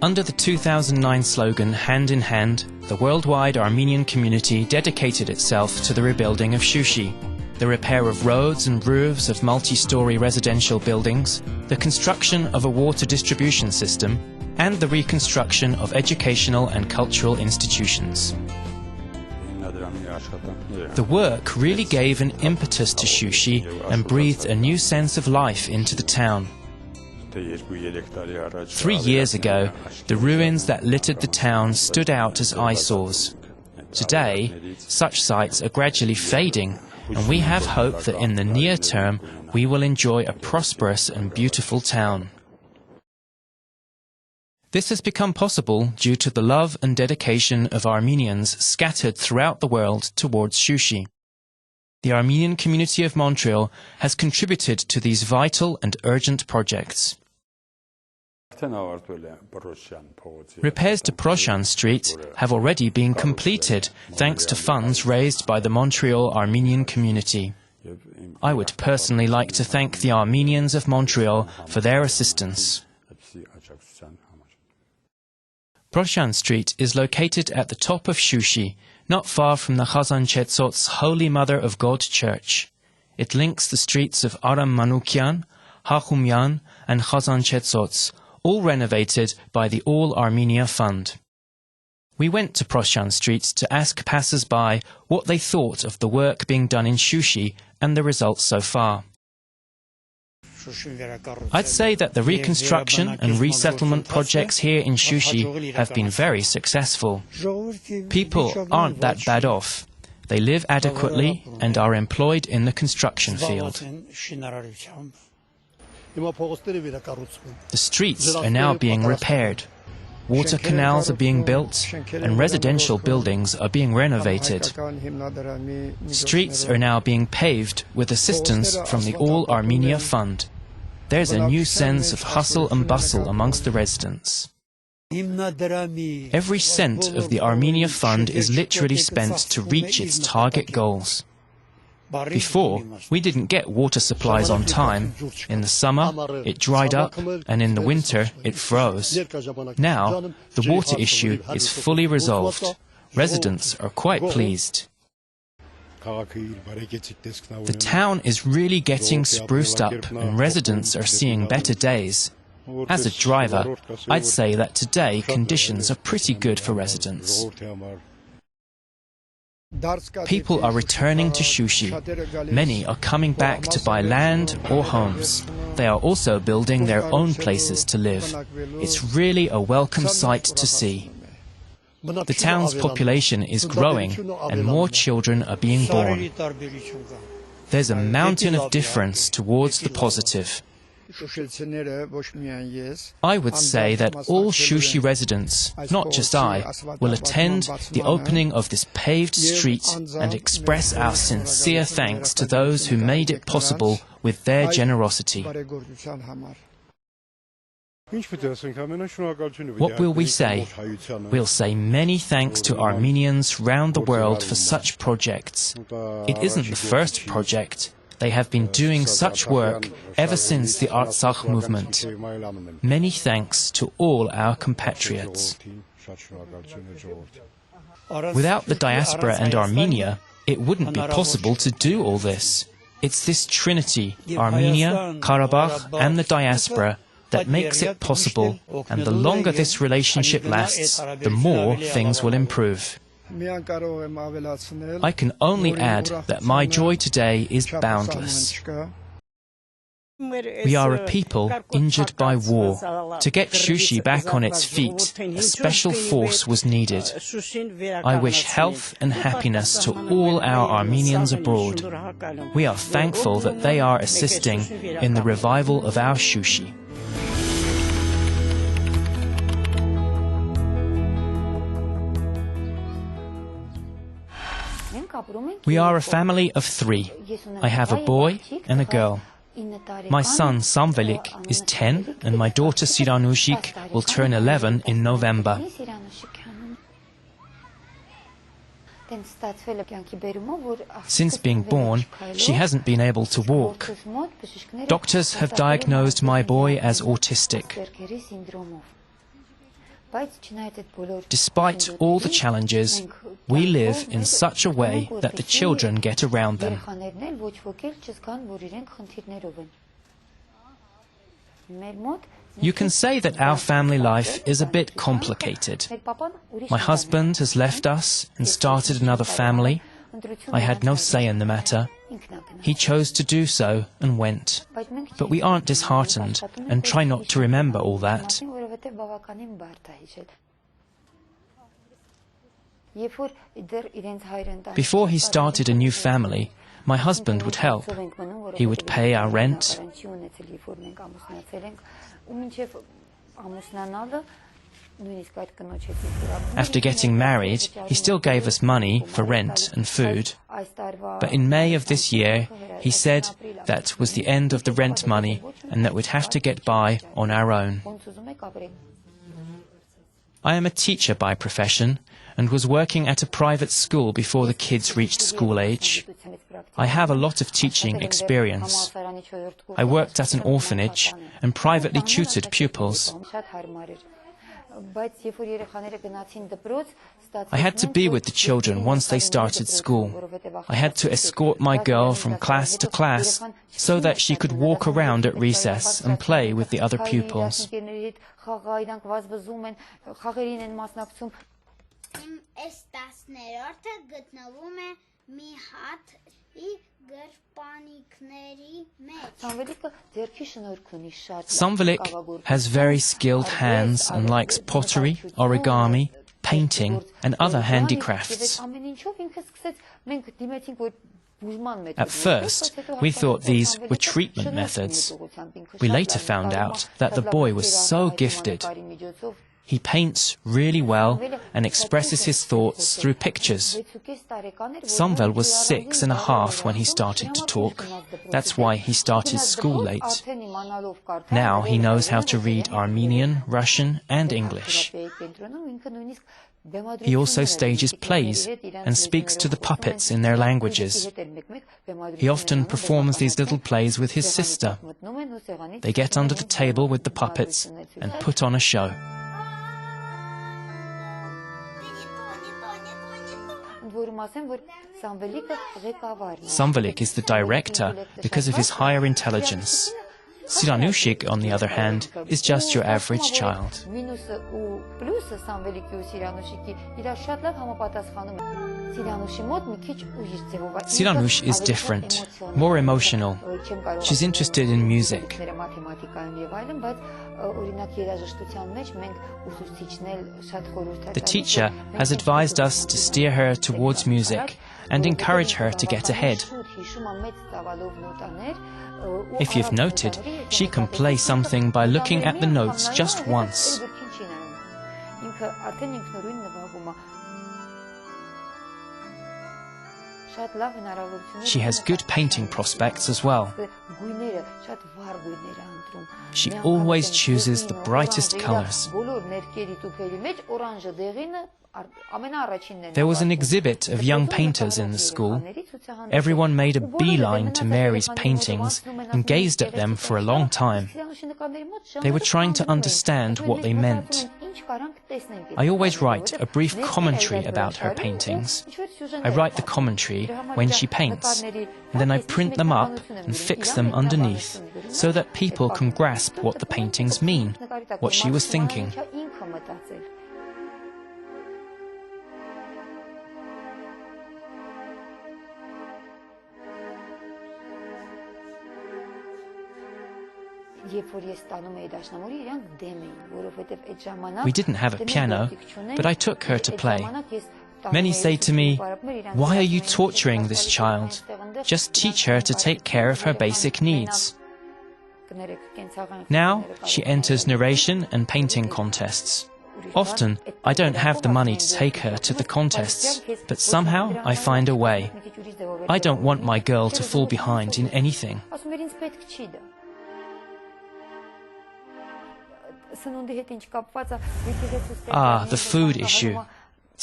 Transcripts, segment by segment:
Under the 2009 slogan Hand in Hand, the worldwide Armenian community dedicated itself to the rebuilding of Shushi, the repair of roads and roofs of multi-story residential buildings, the construction of a water distribution system, and the reconstruction of educational and cultural institutions. The work really gave an impetus to Shushi and breathed a new sense of life into the town. 3 years ago, the ruins that littered the town stood out as eyesores. Today, such sites are gradually fading, and we have hope that in the near term we will enjoy a prosperous and beautiful town. This has become possible due to the love and dedication of Armenians scattered throughout the world towards Shushi. The Armenian community of Montreal has contributed to these vital and urgent projects. Repairs to Proshan Street have already been completed thanks to funds raised by the Montreal Armenian community. I would personally like to thank the Armenians of Montreal for their assistance. Proshan Street is located at the top of Shushi, not far from the Khazanchetsot's Holy Mother of God Church. It links the streets of Aram Manukyan, Hachumyan and Khazanchetsot's, all renovated by the All-Armenia Fund. We went to Proshan Street to ask passers-by what they thought of the work being done in Shushi and the results so far. I'd say that the reconstruction and resettlement projects here in Shushi have been very successful. People aren't that bad off. They live adequately and are employed in the construction field. The streets are now being repaired. Water canals are being built and residential buildings are being renovated. Streets are now being paved with assistance from the All-Armenia Fund. There's a new sense of hustle and bustle amongst the residents. Every cent of the Armenia Fund is literally spent to reach its target goals. Before, we didn't get water supplies on time. In the summer, it dried up, and in the winter, it froze. Now, the water issue is fully resolved. Residents are quite pleased. The town is really getting spruced up, and residents are seeing better days. As a driver, I'd say that today conditions are pretty good for residents. People are returning to Shushi. Many are coming back to buy land or homes. They are also building their own places to live. It's really a welcome sight to see. The town's population is growing and more children are being born. There's a mountain of difference towards the positive. I would say that all Shushi residents, not just I, will attend the opening of this paved street and express our sincere thanks to those who made it possible with their generosity. What will we say? We'll say many thanks to Armenians round the world for such projects. It isn't the first project. They have been doing such work ever since the Artsakh movement. Many thanks to all our compatriots. Without the diaspora and Armenia, it wouldn't be possible to do all this. It's this trinity, Armenia, Karabakh and the diaspora, that makes it possible, and the longer this relationship lasts, the more things will improve. I can only add that my joy today is boundless. We are a people injured by war. To get Shushi back on its feet, a special force was needed. I wish health and happiness to all our Armenians abroad. We are thankful that they are assisting in the revival of our Shushi. We are a family of 3. I have a boy and a girl. My son Samvelik is 10 and my daughter Siranushik will turn 11 in November. Since being born, she hasn't been able to walk. Doctors have diagnosed my boy as autistic. Despite all the challenges, we live in such a way that the children get around them. You can say that our family life is a bit complicated. My husband has left us and started another family. I had no say in the matter. He chose to do so and went. But we aren't disheartened and try not to remember all that. Before he started a new family, my husband would help. He would pay our rent. After getting married, he still gave us money for rent and food. But in May of this year, he said that was the end of the rent money and that we'd have to get by on our own. I am a teacher by profession and was working at a private school before the kids reached school age. I have a lot of teaching experience. I worked at an orphanage and privately tutored pupils. I had to be with the children once they started school. I had to escort my girl from class to class so that she could walk around at recess and play with the other pupils. Samvelik has very skilled hands and likes pottery, origami, painting and other handicrafts. At first, we thought these were treatment methods. We later found out that the boy was so gifted. He paints really well and expresses his thoughts through pictures. Samvel was 6.5 when he started to talk. That's why he started school late. Now he knows how to read Armenian, Russian and English. He also stages plays and speaks to the puppets in their languages. He often performs these little plays with his sister. They get under the table with the puppets and put on a show. Samvelik is the director because of his higher intelligence. Siranushik, on the other hand, is just your average child. Siranush is different, more emotional. She's interested in music. The teacher has advised us to steer her towards music and encourage her to get ahead. If you've noted, she can play something by looking at the notes just once. She has good painting prospects as well. She always chooses the brightest colors. There was an exhibit of young painters in the school. Everyone made a beeline to Mary's paintings and gazed at them for a long time. They were trying to understand what they meant. I always write a brief commentary about her paintings. I write the commentary when she paints, and then I print them up and fix them underneath so that people can grasp what the paintings mean, what she was thinking. We didn't have a piano, but I took her to play. Many say to me, "Why are you torturing this child? Just teach her to take care of her basic needs." Now she enters narration and painting contests. Often I don't have the money to take her to the contests, but somehow I find a way. I don't want my girl to fall behind in anything. The food issue.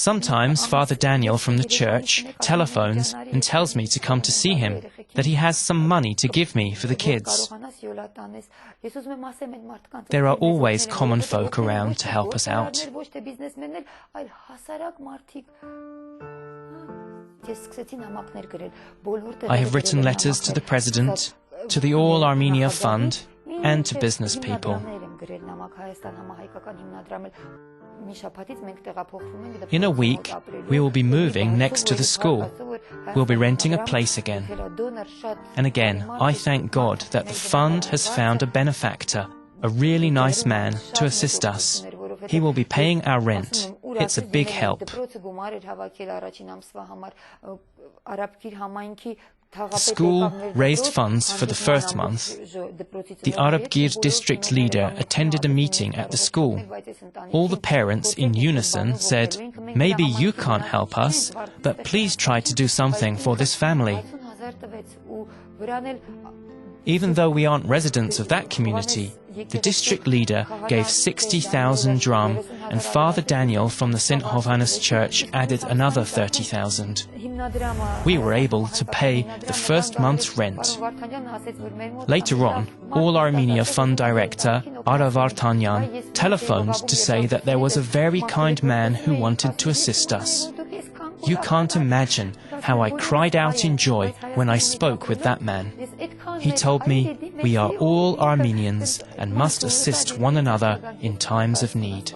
Sometimes Father Daniel from the church telephones and tells me to come to see him, that he has some money to give me for the kids. There are always common folk around to help us out. I have written letters to the President, to the All-Armenian Fund, and to business people. In a week, we will be moving next to the school. We'll be renting a place again. And again, I thank God that the fund has found a benefactor, a really nice man, to assist us. He will be paying our rent. It's a big help. The school raised funds for the first month. The Arabgir district leader attended a meeting at the school. All the parents in unison said, "Maybe you can't help us, but please try to do something for this family." Even though we aren't residents of that community, the district leader gave 60,000 dram, and Father Daniel from the St. Hovannes Church added another 30,000. We were able to pay the first month's rent. Later on, All-Armenian Fund Director Ara Vartanyan telephoned to say that there was a very kind man who wanted to assist us. You can't imagine how I cried out in joy when I spoke with that man. He told me, "We are all Armenians and must assist one another in times of need."